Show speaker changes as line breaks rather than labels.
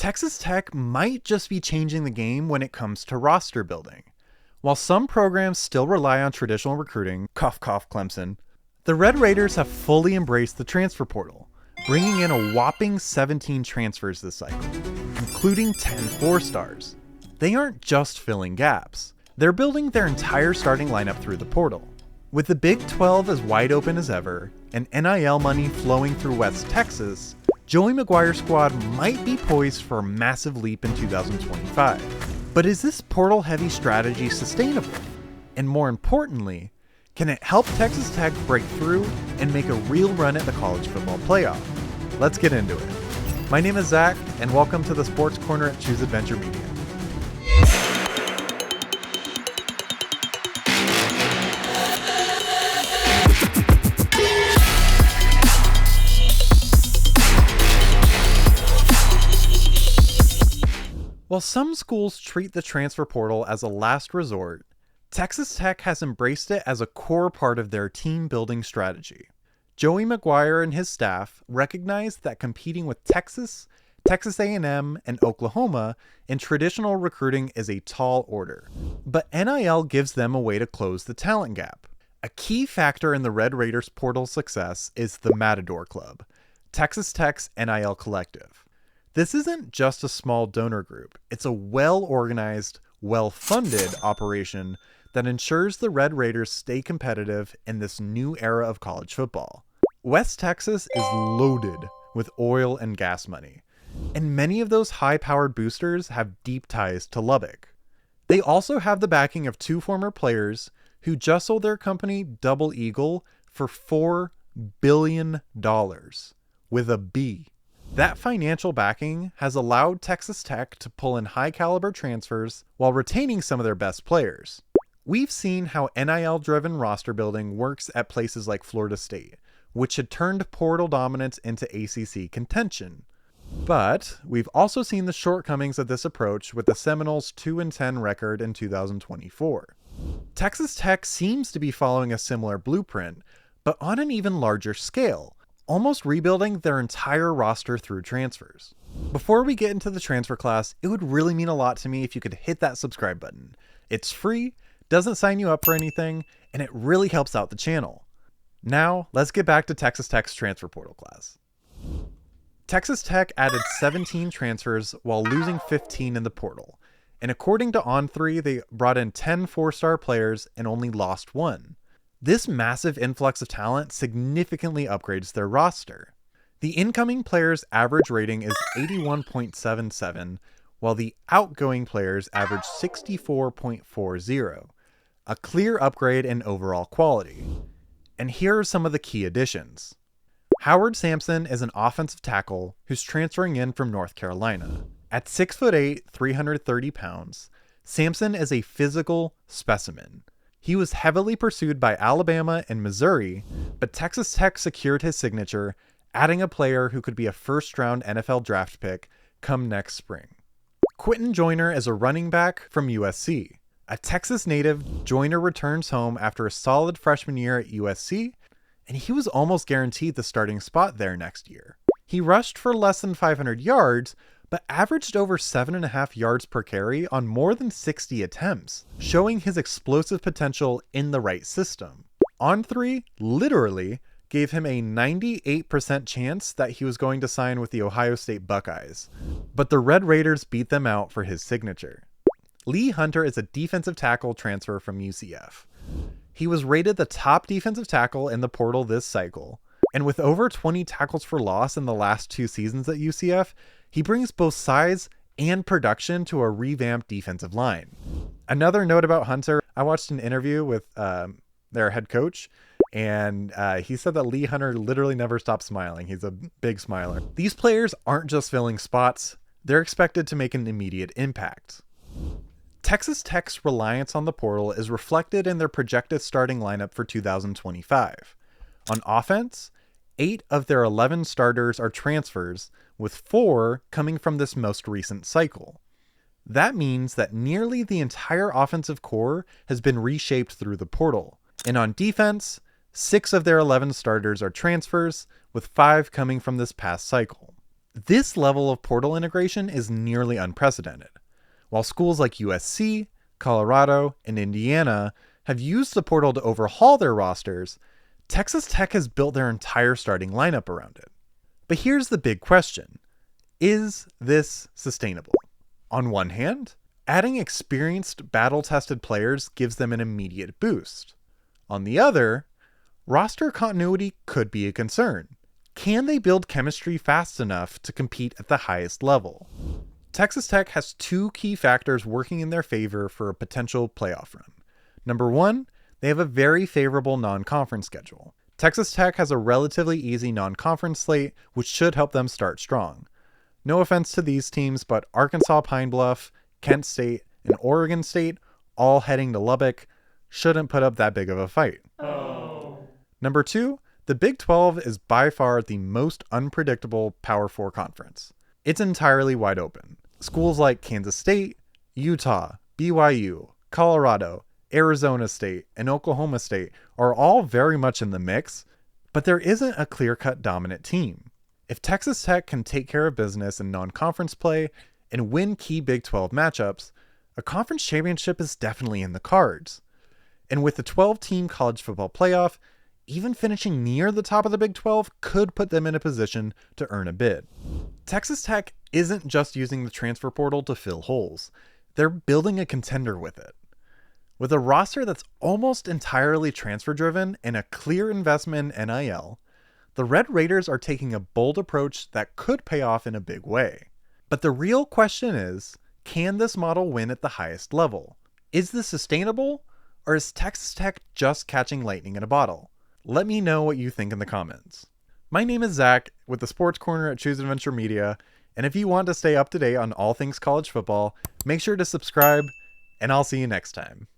Texas Tech might just be changing the game when it comes to roster building. While some programs still rely on traditional recruiting, cough cough Clemson, the Red Raiders have fully embraced the transfer portal, bringing in a whopping 17 transfers this cycle, including 10 4-stars. They aren't just filling gaps, they're building their entire starting lineup through the portal. With the Big 12 as wide open as ever, and NIL money flowing through West Texas, Joey McGuire's squad might be poised for a massive leap in 2025. But is this portal-heavy strategy sustainable? And more importantly, can it help Texas Tech break through and make a real run at the college football playoff? Let's get into it. My name is Zach, and welcome to the Sports Corner at Choose Adventure Media. While some schools treat the transfer portal as a last resort, Texas Tech has embraced it as a core part of their team-building strategy. Joey McGuire and his staff recognized that competing with Texas, Texas A&M, and Oklahoma in traditional recruiting is a tall order. But NIL gives them a way to close the talent gap. A key factor in the Red Raiders portal success is the Matador Club, Texas Tech's NIL collective. This isn't just a small donor group, it's a well-organized, well-funded operation that ensures the Red Raiders stay competitive in this new era of college football. West Texas is loaded with oil and gas money, and many of those high-powered boosters have deep ties to Lubbock. They also have the backing of two former players who just sold their company Double Eagle for $4 billion, with a B. That financial backing has allowed Texas Tech to pull in high-caliber transfers while retaining some of their best players. We've seen how NIL-driven roster building works at places like Florida State, which had turned portal dominance into ACC contention. But we've also seen the shortcomings of this approach with the Seminoles' 2-10 record in 2024. Texas Tech seems to be following a similar blueprint, but on an even larger scale, almost rebuilding their entire roster through transfers. Before we get into the transfer class, it would really mean a lot to me if you could hit that subscribe button. It's free, doesn't sign you up for anything, and it really helps out the channel. Now, let's get back to Texas Tech's transfer portal class. Texas Tech added 17 transfers while losing 15 in the portal, and according to On3, they brought in 10 4-star players and only lost one. This massive influx of talent significantly upgrades their roster. The incoming players' average rating is 81.77, while the outgoing players average 64.40, a clear upgrade in overall quality. And here are some of the key additions. Howard Sampson is an offensive tackle who's transferring in from North Carolina. At 6'8", 330 pounds, Sampson is a physical specimen. He was heavily pursued by Alabama and Missouri, but Texas Tech secured his signature, adding a player who could be a first-round NFL draft pick come next spring. Quentin Joyner is a running back from USC. A Texas native, Joyner returns home after a solid freshman year at USC, and he was almost guaranteed the starting spot there next year. He rushed for less than 500 yards, but averaged over 7.5 yards per carry on more than 60 attempts, showing his explosive potential in the right system. On3 literally gave him a 98% chance that he was going to sign with the Ohio State Buckeyes, but the Red Raiders beat them out for his signature. Lee Hunter is a defensive tackle transfer from UCF. He was rated the top defensive tackle in the portal this cycle, and with over 20 tackles for loss in the last 2 seasons at UCF, he brings both size and production to a revamped defensive line. Another note about Hunter, I watched an interview with their head coach, and he said that Lee Hunter literally never stops smiling. He's a big smiler. These players aren't just filling spots, they're expected to make an immediate impact. Texas Tech's reliance on the portal is reflected in their projected starting lineup for 2025. On offense, 8 of their 11 starters are transfers, with 4 coming from this most recent cycle. That means that nearly the entire offensive core has been reshaped through the portal. And on defense, 6 of their 11 starters are transfers, with 5 coming from this past cycle. This level of portal integration is nearly unprecedented. While schools like USC, Colorado, and Indiana have used the portal to overhaul their rosters, Texas Tech has built their entire starting lineup around it. But here's the big question. Is this sustainable? On one hand, adding experienced, battle-tested players gives them an immediate boost. On the other, roster continuity could be a concern. Can they build chemistry fast enough to compete at the highest level? Texas Tech has two key factors working in their favor for a potential playoff run. Number one, they have a very favorable non-conference schedule. Texas Tech has a relatively easy non-conference slate, which should help them start strong. No offense to these teams, but Arkansas Pine Bluff, Kent State, and Oregon State, all heading to Lubbock, shouldn't put up that big of a fight. Number two, the Big 12 is by far the most unpredictable Power 4 conference. It's entirely wide open. Schools like Kansas State, Utah, BYU, Colorado, Arizona State, and Oklahoma State are all very much in the mix, but there isn't a clear-cut dominant team. If Texas Tech can take care of business in non-conference play and win key Big 12 matchups, a conference championship is definitely in the cards. And with the 12-team college football playoff, even finishing near the top of the Big 12 could put them in a position to earn a bid. Texas Tech isn't just using the transfer portal to fill holes. They're building a contender with it. With a roster that's almost entirely transfer-driven and a clear investment in NIL, the Red Raiders are taking a bold approach that could pay off in a big way. But the real question is, can this model win at the highest level? Is this sustainable, or is Texas Tech just catching lightning in a bottle? Let me know what you think in the comments. My name is Zach with the Sports Corner at Choose Adventure Media, and if you want to stay up to date on all things college football, make sure to subscribe, and I'll see you next time.